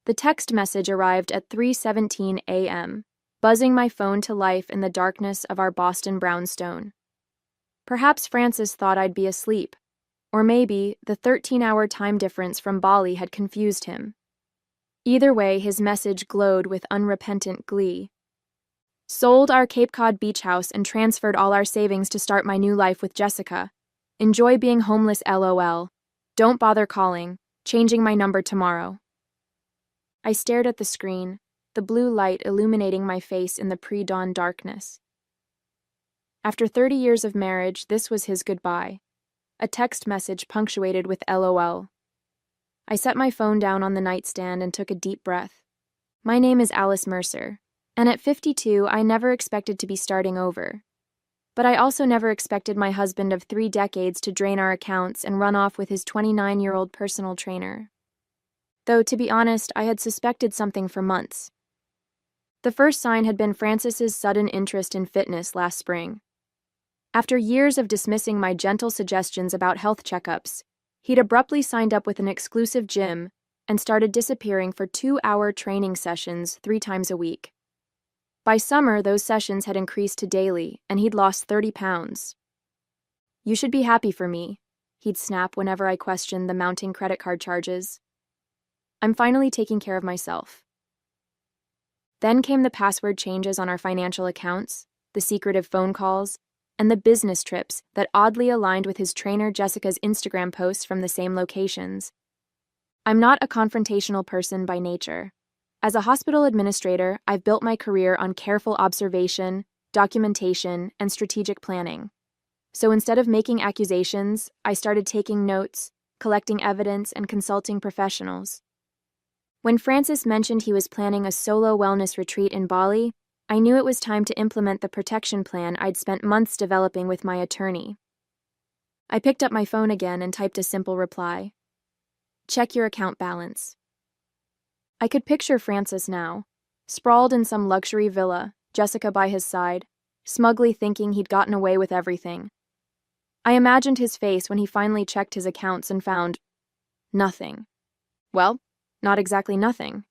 The text message arrived at 3:17 a.m., buzzing my phone to life in the darkness of our Boston brownstone. Perhaps Francis thought I'd be asleep, or maybe the 13-hour time difference from Bali had confused him. Either way, his message glowed with unrepentant glee. Sold our Cape Cod beach house and transferred all our savings to start my new life with Jessica. Enjoy being homeless, LOL. Don't bother calling. Changing my number tomorrow. I stared at the screen, the blue light illuminating my face in the pre-dawn darkness. After 30 years of marriage, this was his goodbye. A text message punctuated with LOL. I set my phone down on the nightstand and took a deep breath. My name is Alice Mercer, and at 52, I never expected to be starting over. But I also never expected my husband of 3 decades to drain our accounts and run off with his 29-year-old personal trainer. Though, to be honest, I had suspected something for months. The first sign had been Francis's sudden interest in fitness last spring. After years of dismissing my gentle suggestions about health checkups, he'd abruptly signed up with an exclusive gym and started disappearing for 2-hour training sessions 3 times a week. By summer, those sessions had increased to daily, and he'd lost 30 pounds. "You should be happy for me," he'd snap whenever I questioned the mounting credit card charges. "I'm finally taking care of myself." Then came the password changes on our financial accounts, the secretive phone calls, and the business trips that oddly aligned with his trainer Jessica's Instagram posts from the same locations. I'm not a confrontational person by nature. As a hospital administrator, I've built my career on careful observation, documentation, and strategic planning. So instead of making accusations, I started taking notes, collecting evidence, and consulting professionals. When Francis mentioned he was planning a solo wellness retreat in Bali, I knew it was time to implement the protection plan I'd spent months developing with my attorney. I picked up my phone again and typed a simple reply. "Check your account balance." I could picture Francis now, sprawled in some luxury villa, Jessica by his side, smugly thinking he'd gotten away with everything. I imagined his face when he finally checked his accounts and found nothing. Well, not exactly nothing.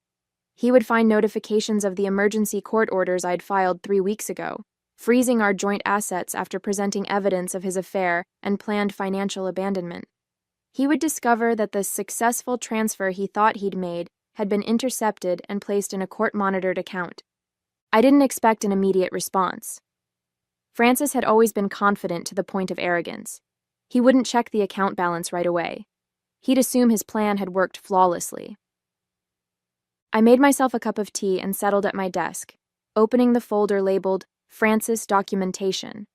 He would find notifications of the emergency court orders I'd filed 3 weeks ago, freezing our joint assets after presenting evidence of his affair and planned financial abandonment. He would discover that the successful transfer he thought he'd made had been intercepted and placed in a court-monitored account. I didn't expect an immediate response. Francis had always been confident to the point of arrogance. He wouldn't check the account balance right away. He'd assume his plan had worked flawlessly. I made myself a cup of tea and settled at my desk, opening the folder labeled Francis Documentation.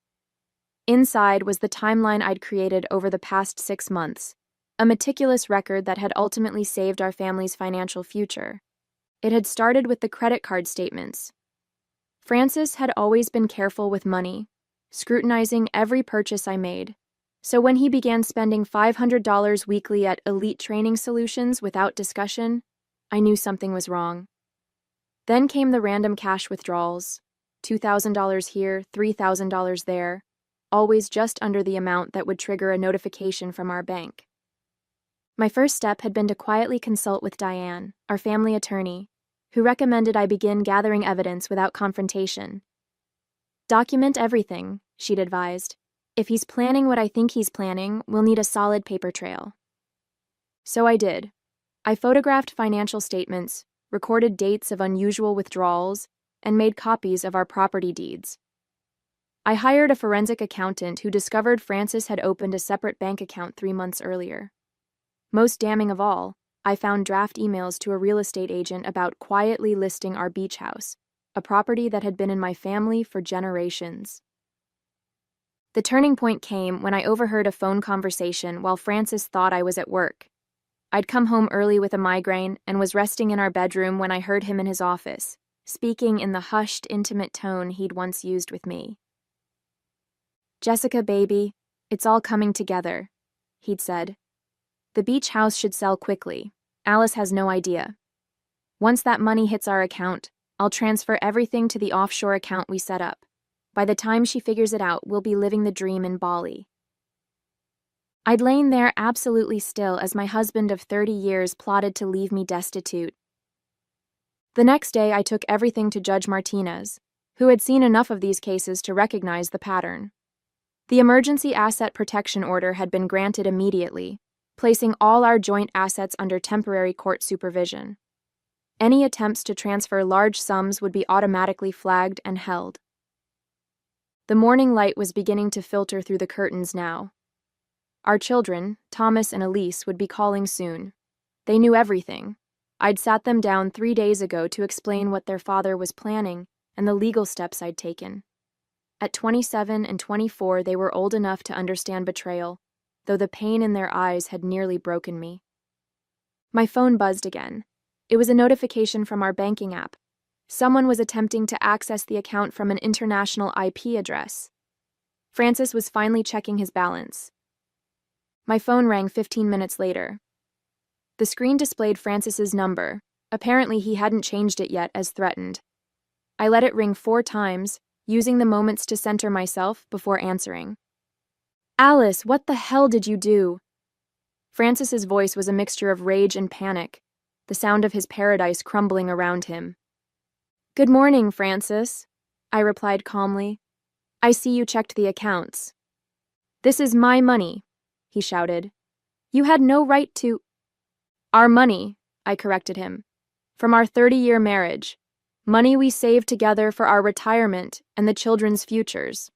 Inside was the timeline I'd created over the past 6 months, a meticulous record that had ultimately saved our family's financial future. It had started with the credit card statements. Francis had always been careful with money, scrutinizing every purchase I made. So when he began spending $500 weekly at Elite Training Solutions without discussion, I knew something was wrong. Then came the random cash withdrawals, $2,000 here, $3,000 there, always just under the amount that would trigger a notification from our bank. My first step had been to quietly consult with Diane, our family attorney, who recommended I begin gathering evidence without confrontation. "Document everything," she'd advised. "If he's planning what I think he's planning, we'll need a solid paper trail." So I did. I photographed financial statements, recorded dates of unusual withdrawals, and made copies of our property deeds. I hired a forensic accountant who discovered Francis had opened a separate bank account 3 months earlier. Most damning of all, I found draft emails to a real estate agent about quietly listing our beach house, a property that had been in my family for generations. The turning point came when I overheard a phone conversation while Francis thought I was at work. I'd come home early with a migraine and was resting in our bedroom when I heard him in his office, speaking in the hushed, intimate tone he'd once used with me. "Jessica, baby, it's all coming together," he'd said. "The beach house should sell quickly. Alice has no idea. Once that money hits our account, I'll transfer everything to the offshore account we set up. By the time she figures it out, we'll be living the dream in Bali." I'd lain there absolutely still as my husband of 30 years plotted to leave me destitute. The next day, I took everything to Judge Martinez, who had seen enough of these cases to recognize the pattern. The emergency asset protection order had been granted immediately, placing all our joint assets under temporary court supervision. Any attempts to transfer large sums would be automatically flagged and held. The morning light was beginning to filter through the curtains now. Our children, Thomas and Elise, would be calling soon. They knew everything. I'd sat them down 3 days ago to explain what their father was planning and the legal steps I'd taken. At 27 and 24, they were old enough to understand betrayal, though the pain in their eyes had nearly broken me. My phone buzzed again. It was a notification from our banking app. Someone was attempting to access the account from an international IP address. Francis was finally checking his balance. My phone rang 15 minutes later. The screen displayed Francis's number. Apparently, he hadn't changed it yet, as threatened. I let it ring 4 times, using the moments to center myself before answering. "Alice, what the hell did you do?" Francis's voice was a mixture of rage and panic, the sound of his paradise crumbling around him. "Good morning, Francis," I replied calmly. "I see you checked the accounts." "This is my money," he shouted. "You had no right to—" "Our money," I corrected him. "From our 30-year marriage. Money we saved together for our retirement and the children's futures."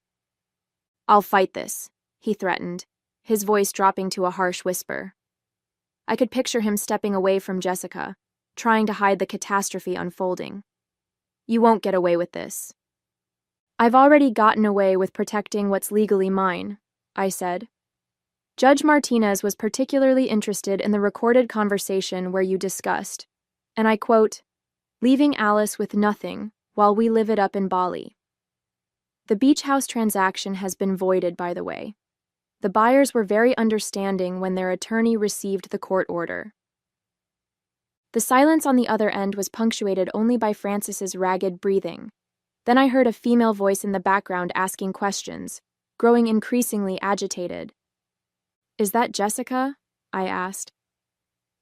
"I'll fight this," he threatened, his voice dropping to a harsh whisper. I could picture him stepping away from Jessica, trying to hide the catastrophe unfolding. "You won't get away with this." "I've already gotten away with protecting what's legally mine," I said. "Judge Martinez was particularly interested in the recorded conversation where you discussed, and I quote, leaving Alice with nothing while we live it up in Bali. The beach house transaction has been voided, by the way. The buyers were very understanding when their attorney received the court order." The silence on the other end was punctuated only by Francis's ragged breathing. Then I heard a female voice in the background asking questions, growing increasingly agitated. "Is that Jessica?" I asked.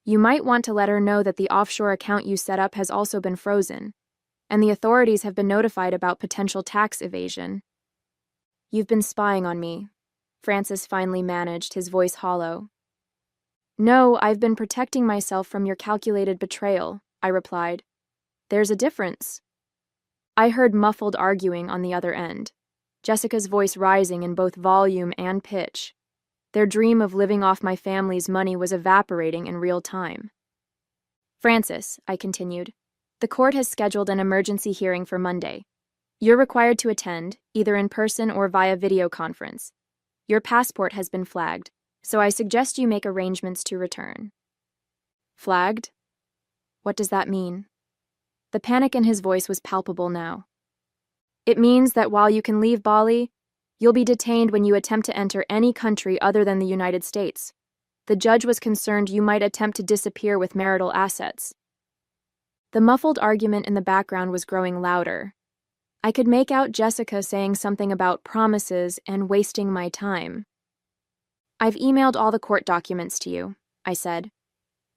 "You might want to let her know that the offshore account you set up has also been frozen, and the authorities have been notified about potential tax evasion." "You've been spying on me," Francis finally managed, his voice hollow. "No, I've been protecting myself from your calculated betrayal," I replied. "There's a difference." I heard muffled arguing on the other end, Jessica's voice rising in both volume and pitch. Their dream of living off my family's money was evaporating in real time. "Francis," I continued, "the court has scheduled an emergency hearing for Monday. You're required to attend, either in person or via video conference. Your passport has been flagged, so I suggest you make arrangements to return." "Flagged? What does that mean?" The panic in his voice was palpable now. "It means that while you can leave Bali, you'll be detained when you attempt to enter any country other than the United States. The judge was concerned you might attempt to disappear with marital assets." The muffled argument in the background was growing louder. I could make out Jessica saying something about promises and wasting my time. "I've emailed all the court documents to you," I said.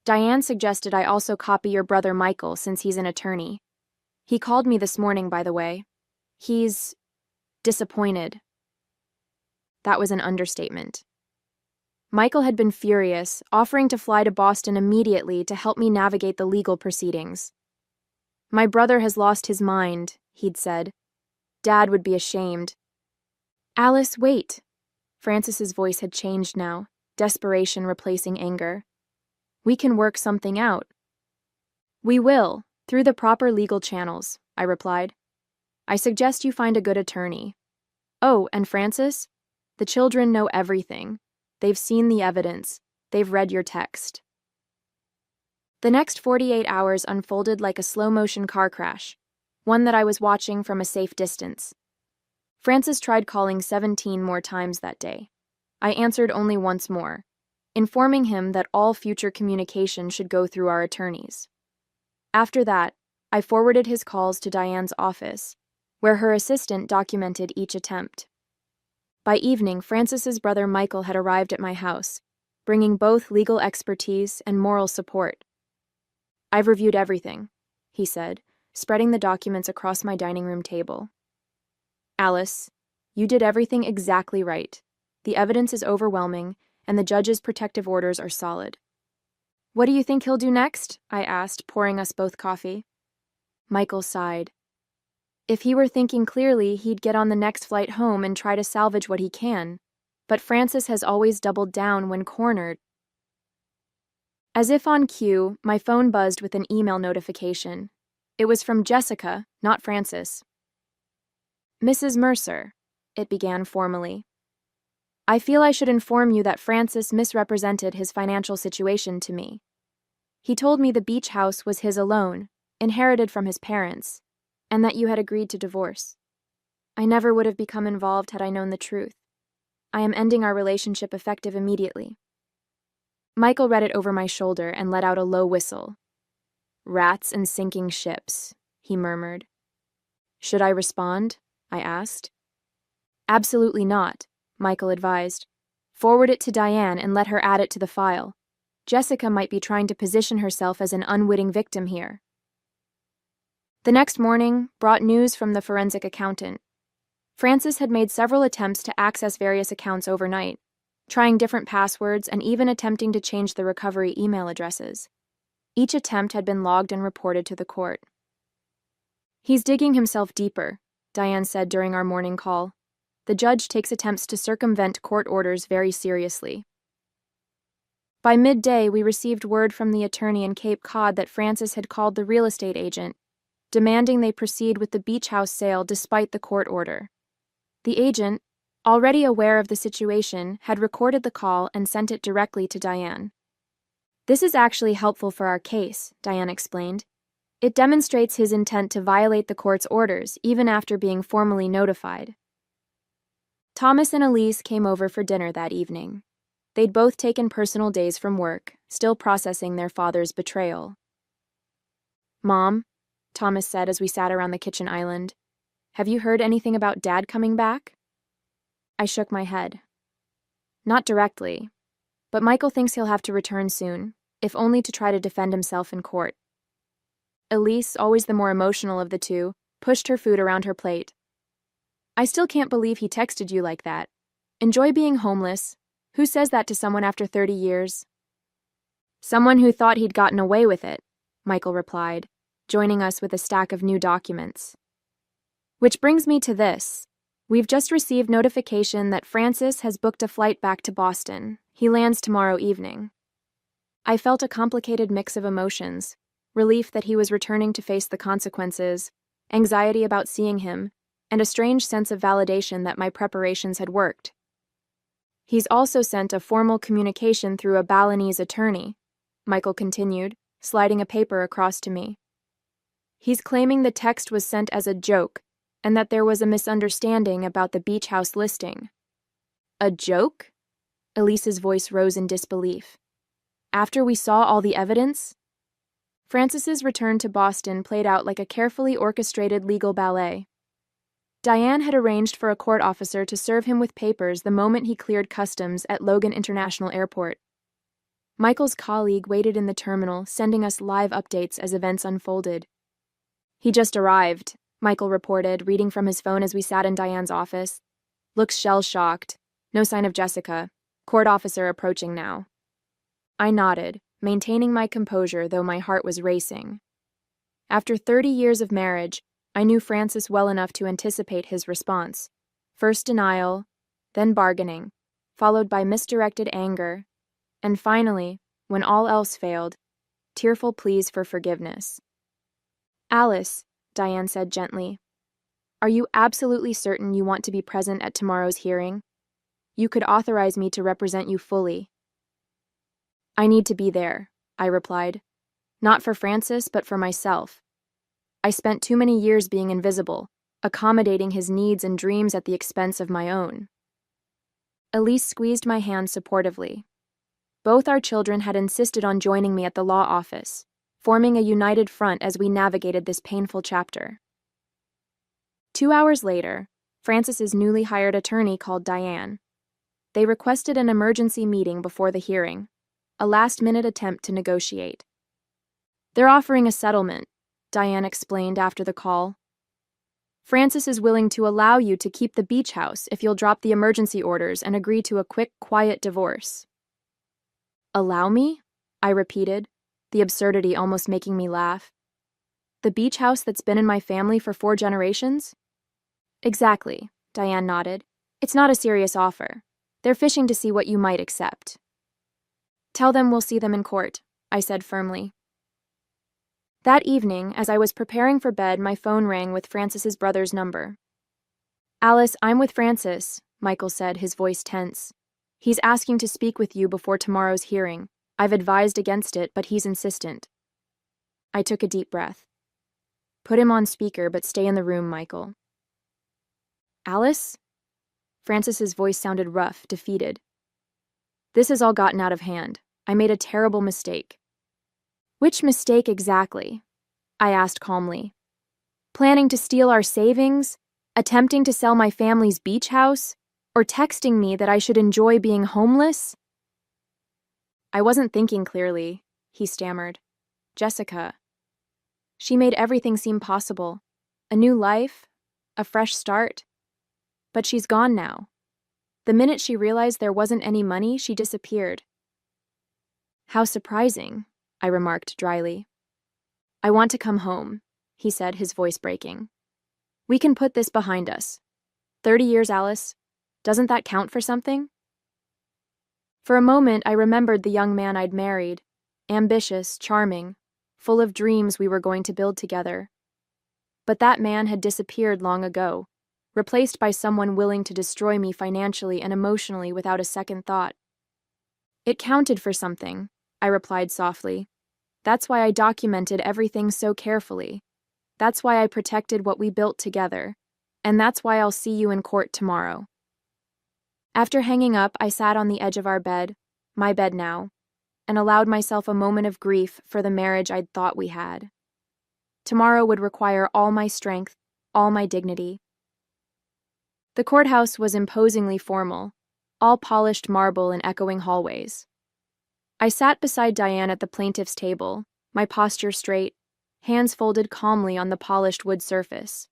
"Diane suggested I also copy your brother Michael since he's an attorney. He called me this morning, by the way. He's disappointed." That was an understatement. Michael had been furious, offering to fly to Boston immediately to help me navigate the legal proceedings. "My brother has lost his mind," he'd said. "Dad would be ashamed." "Alice, wait." Francis's voice had changed now, desperation replacing anger. "We can work something out." "We will, through the proper legal channels," I replied. "I suggest you find a good attorney. Oh, and Francis, the children know everything. They've seen the evidence. They've read your text." The next 48 hours unfolded like a slow-motion car crash, one that I was watching from a safe distance. Francis tried calling 17 more times that day. I answered only once more, informing him that all future communication should go through our attorneys. After that, I forwarded his calls to Diane's office, where her assistant documented each attempt. By evening, Francis's brother Michael had arrived at my house, bringing both legal expertise and moral support. "I've reviewed everything," he said, spreading the documents across my dining room table. Alice, you did everything exactly right. The evidence is overwhelming, and the judge's protective orders are solid. What do you think he'll do next? I asked, pouring us both coffee. Michael sighed. If he were thinking clearly, he'd get on the next flight home and try to salvage what he can. But Francis has always doubled down when cornered. As if on cue, my phone buzzed with an email notification. It was from Jessica, not Francis. Mrs. Mercer, it began formally. I feel I should inform you that Francis misrepresented his financial situation to me. He told me the beach house was his alone, inherited from his parents, and that you had agreed to divorce. I never would have become involved had I known the truth. I am ending our relationship effective immediately. Michael read it over my shoulder and let out a low whistle. Rats and sinking ships, he murmured. Should I respond? I asked. Absolutely not, Michael advised. Forward it to Diane and let her add it to the file. Jessica might be trying to position herself as an unwitting victim here. The next morning brought news from the forensic accountant. Francis had made several attempts to access various accounts overnight, trying different passwords and even attempting to change the recovery email addresses. Each attempt had been logged and reported to the court. He's digging himself deeper, Diane said during our morning call. The judge takes attempts to circumvent court orders very seriously. By midday, we received word from the attorney in Cape Cod that Francis had called the real estate agent, demanding they proceed with the beach house sale despite the court order. The agent, already aware of the situation, had recorded the call and sent it directly to Diane. This is actually helpful for our case, Diane explained. It demonstrates his intent to violate the court's orders, even after being formally notified. Thomas and Elise came over for dinner that evening. They'd both taken personal days from work, still processing their father's betrayal. Mom, Thomas said as we sat around the kitchen island, have you heard anything about Dad coming back? I shook my head. Not directly, but Michael thinks he'll have to return soon, if only to try to defend himself in court. Elise, always the more emotional of the two, pushed her food around her plate. I still can't believe he texted you like that. Enjoy being homeless. Who says that to someone after 30 years? Someone who thought he'd gotten away with it, Michael replied, joining us with a stack of new documents. Which brings me to this. We've just received notification that Francis has booked a flight back to Boston. He lands tomorrow evening. I felt a complicated mix of emotions, relief that he was returning to face the consequences, anxiety about seeing him, and a strange sense of validation that my preparations had worked. He's also sent a formal communication through a Balinese attorney, Michael continued, sliding a paper across to me. He's claiming the text was sent as a joke, and that there was a misunderstanding about the beach house listing. A joke? Elise's voice rose in disbelief. After we saw all the evidence? Francis's return to Boston played out like a carefully orchestrated legal ballet. Diane had arranged for a court officer to serve him with papers the moment he cleared customs at Logan International Airport. Michael's colleague waited in the terminal, sending us live updates as events unfolded. He just arrived, Michael reported, reading from his phone as we sat in Diane's office. Looks shell-shocked. No sign of Jessica. Court officer approaching now. I nodded, maintaining my composure though my heart was racing. After 30 years of marriage, I knew Francis well enough to anticipate his response. First denial, then bargaining, followed by misdirected anger, and finally, when all else failed, tearful pleas for forgiveness. Alice, Diane said gently, are you absolutely certain you want to be present at tomorrow's hearing? You could authorize me to represent you fully. I need to be there, I replied. Not for Francis, but for myself. I spent too many years being invisible, accommodating his needs and dreams at the expense of my own. Elise squeezed my hand supportively. Both our children had insisted on joining me at the law office, forming a united front as we navigated this painful chapter. 2 hours later, Francis's newly hired attorney called Diane. They requested an emergency meeting before the hearing, a last-minute attempt to negotiate. They're offering a settlement, Diane explained after the call. Francis is willing to allow you to keep the beach house if you'll drop the emergency orders and agree to a quick, quiet divorce. Allow me? I repeated, the absurdity almost making me laugh. The beach house that's been in my family for 4 generations? Exactly, Diane nodded. It's not a serious offer. They're fishing to see what you might accept. Tell them we'll see them in court, I said firmly. That evening, as I was preparing for bed, my phone rang with Francis's brother's number. Alice, I'm with Francis, Michael said, his voice tense. He's asking to speak with you before tomorrow's hearing. I've advised against it, but he's insistent. I took a deep breath. Put him on speaker, but stay in the room, Michael. Alice? Francis's voice sounded rough, defeated. This has all gotten out of hand. I made a terrible mistake. Which mistake exactly? I asked calmly. Planning to steal our savings? Attempting to sell my family's beach house? Or texting me that I should enjoy being homeless? I wasn't thinking clearly, he stammered. Jessica. She made everything seem possible. A new life, a fresh start. But she's gone now. The minute she realized there wasn't any money, she disappeared. How surprising, I remarked dryly. I want to come home, he said, his voice breaking. We can put this behind us. 30 years, Alice. Doesn't that count for something? For a moment, I remembered the young man I'd married, ambitious, charming, full of dreams we were going to build together. But that man had disappeared long ago, replaced by someone willing to destroy me financially and emotionally without a second thought. It counted for something, I replied softly. That's why I documented everything so carefully. That's why I protected what we built together. And that's why I'll see you in court tomorrow. After hanging up, I sat on the edge of our bed, my bed now, and allowed myself a moment of grief for the marriage I'd thought we had. Tomorrow would require all my strength, all my dignity. The courthouse was imposingly formal, all polished marble and echoing hallways. I sat beside Diane at the plaintiff's table, my posture straight, hands folded calmly on the polished wood surface.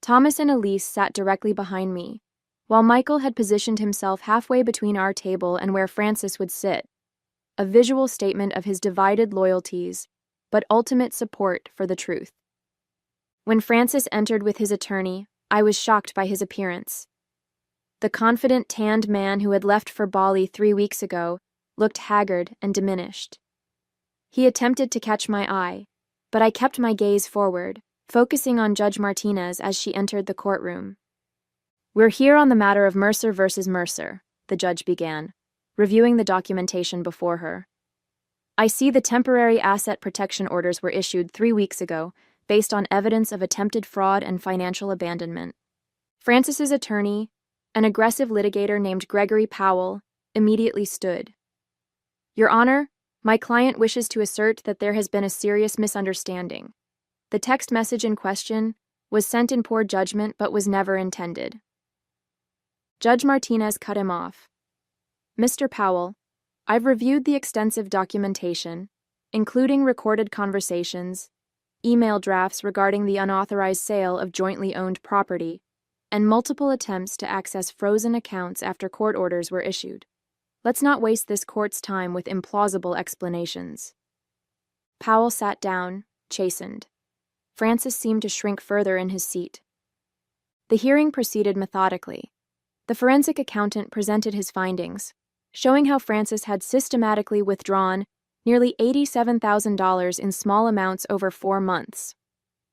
Thomas and Elise sat directly behind me, while Michael had positioned himself halfway between our table and where Francis would sit, a visual statement of his divided loyalties, but ultimate support for the truth. When Francis entered with his attorney, I was shocked by his appearance. The confident, tanned man who had left for Bali 3 weeks ago looked haggard and diminished. He attempted to catch my eye, but I kept my gaze forward, focusing on Judge Martinez as she entered the courtroom. We're here on the matter of Mercer versus Mercer, the judge began, reviewing the documentation before her. I see the temporary asset protection orders were issued 3 weeks ago, based on evidence of attempted fraud and financial abandonment. Francis's attorney, an aggressive litigator named Gregory Powell, immediately stood. Your Honor, my client wishes to assert that there has been a serious misunderstanding. The text message in question was sent in poor judgment but was never intended. Judge Martinez cut him off. Mr. Powell, I've reviewed the extensive documentation, including recorded conversations, email drafts regarding the unauthorized sale of jointly owned property, and multiple attempts to access frozen accounts after court orders were issued. Let's not waste this court's time with implausible explanations. Powell sat down, chastened. Francis seemed to shrink further in his seat. The hearing proceeded methodically. The forensic accountant presented his findings, showing how Francis had systematically withdrawn nearly $87,000 in small amounts over 4 months.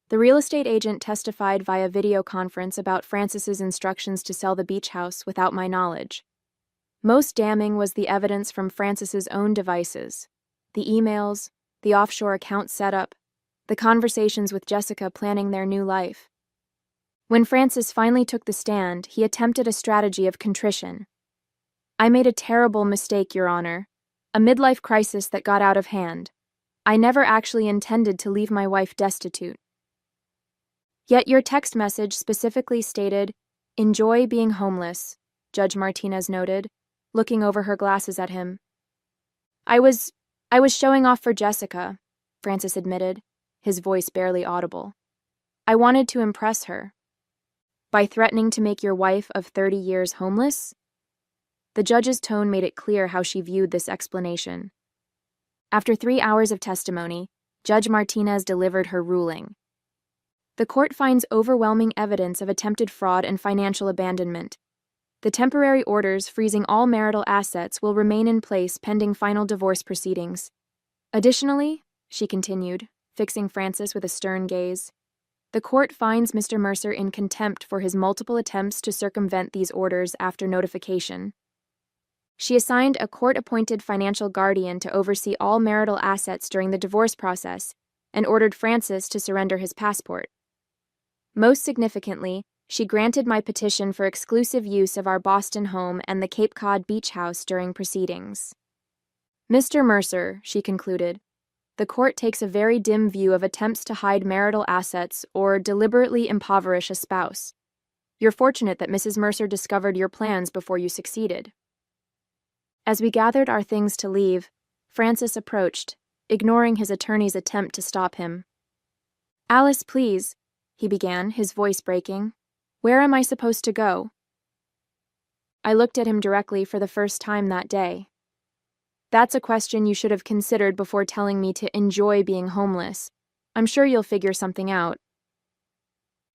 The real estate agent testified via video conference about Francis's instructions to sell the beach house without my knowledge. Most damning was the evidence from Francis's own devices, the emails, the offshore account setup, the conversations with Jessica planning their new life. When Francis finally took the stand, he attempted a strategy of contrition. I made a terrible mistake, Your Honor, a midlife crisis that got out of hand. I never actually intended to leave my wife destitute. Yet your text message specifically stated, "Enjoy being homeless," Judge Martinez noted, looking over her glasses at him. I was showing off for Jessica, Francis admitted. his voice barely audible. "I wanted to impress her." "By threatening to make your wife of 30 years homeless?" The judge's tone made it clear how she viewed this explanation. After 3 hours of testimony, Judge Martinez delivered her ruling. The court finds overwhelming evidence of attempted fraud and financial abandonment. The temporary orders freezing all marital assets will remain in place pending final divorce proceedings. Additionally, she continued, fixing Francis with a stern gaze, the court finds Mr. Mercer in contempt for his multiple attempts to circumvent these orders after notification. She assigned a court-appointed financial guardian to oversee all marital assets during the divorce process and ordered Francis to surrender his passport. Most significantly, she granted my petition for exclusive use of our Boston home and the Cape Cod beach house during proceedings. "Mr. Mercer," she concluded, "the court takes a very dim view of attempts to hide marital assets or deliberately impoverish a spouse. You're fortunate that Mrs. Mercer discovered your plans before you succeeded." As we gathered our things to leave, Francis approached, ignoring his attorney's attempt to stop him. "Alice, please," he began, his voice breaking. "Where am I supposed to go?" I looked at him directly for the first time that day. "That's a question you should have considered before telling me to enjoy being homeless. I'm sure you'll figure something out."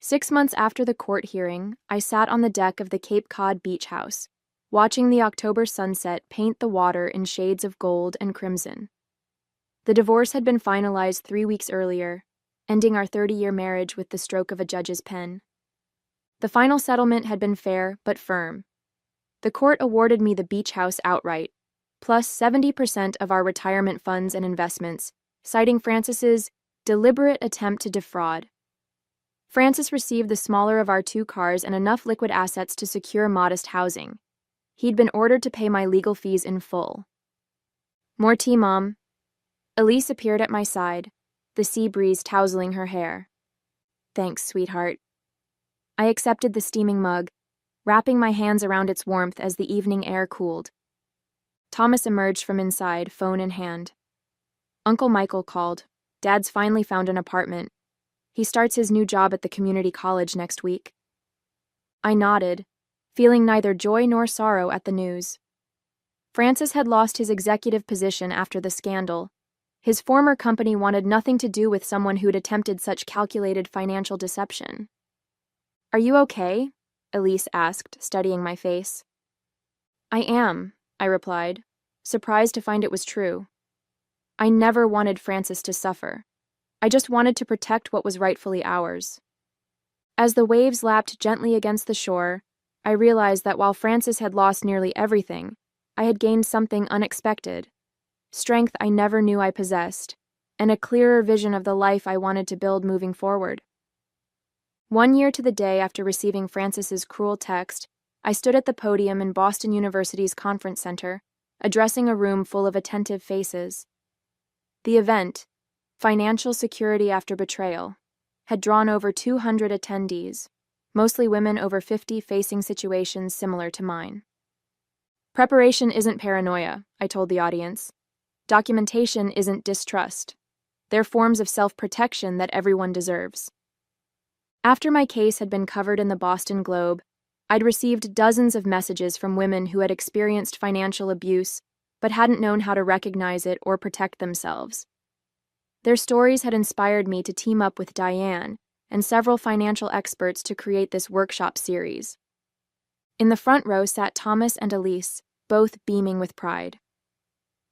6 months after the court hearing, I sat on the deck of the Cape Cod beach house, watching the October sunset paint the water in shades of gold and crimson. The divorce had been finalized 3 weeks earlier, ending our 30-year marriage with the stroke of a judge's pen. The final settlement had been fair but firm. The court awarded me the beach house outright, plus 70% of our retirement funds and investments, citing Francis's deliberate attempt to defraud. Francis received the smaller of our 2 cars and enough liquid assets to secure modest housing. He'd been ordered to pay my legal fees in full. "More tea, Mom." Elise appeared at my side, the sea breeze tousling her hair. "Thanks, sweetheart." I accepted the steaming mug, wrapping my hands around its warmth as the evening air cooled. Thomas emerged from inside, phone in hand. Uncle Michael called. "Dad's finally found an apartment. He starts his new job at the community college next week." I nodded, feeling neither joy nor sorrow at the news. Francis had lost his executive position after the scandal. His former company wanted nothing to do with someone who'd attempted such calculated financial deception. "Are you okay?" Elise asked, studying my face. "I am," I replied, surprised to find it was true. I never wanted Francis to suffer. I just wanted to protect what was rightfully ours. As the waves lapped gently against the shore, I realized that while Francis had lost nearly everything, I had gained something unexpected, strength I never knew I possessed, and a clearer vision of the life I wanted to build moving forward. 1 year to the day after receiving Francis's cruel text, I stood at the podium in Boston University's conference center, addressing a room full of attentive faces. The event, Financial Security After Betrayal, had drawn over 200 attendees, mostly women over 50 facing situations similar to mine. "Preparation isn't paranoia," I told the audience. "Documentation isn't distrust. They're forms of self-protection that everyone deserves." After my case had been covered in the Boston Globe, I'd received dozens of messages from women who had experienced financial abuse but hadn't known how to recognize it or protect themselves. Their stories had inspired me to team up with Diane and several financial experts to create this workshop series. In the front row sat Thomas and Elise, both beaming with pride.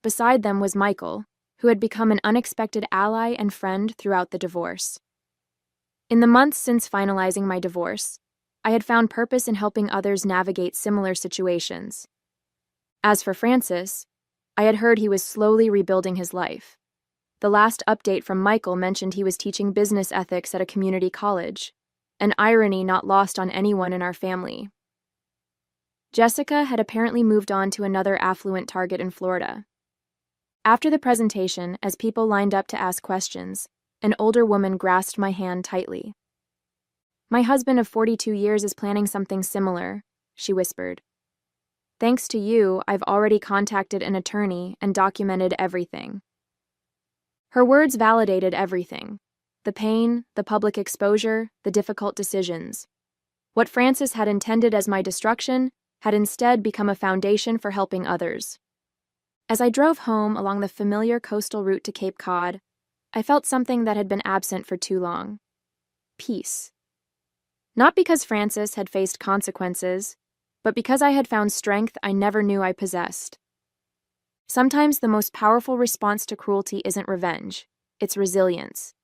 Beside them was Michael, who had become an unexpected ally and friend throughout the divorce. In the months since finalizing my divorce, I had found purpose in helping others navigate similar situations. As for Francis, I had heard he was slowly rebuilding his life. The last update from Michael mentioned he was teaching business ethics at a community college, an irony not lost on anyone in our family. Jessica had apparently moved on to another affluent target in Florida. After the presentation, as people lined up to ask questions, an older woman grasped my hand tightly. "My husband of 42 years is planning something similar," she whispered. "Thanks to you, I've already contacted an attorney and documented everything." Her words validated everything. The pain, the public exposure, the difficult decisions. What Francis had intended as my destruction had instead become a foundation for helping others. As I drove home along the familiar coastal route to Cape Cod, I felt something that had been absent for too long. Peace. Not because Francis had faced consequences, but because I had found strength I never knew I possessed. Sometimes the most powerful response to cruelty isn't revenge, it's resilience.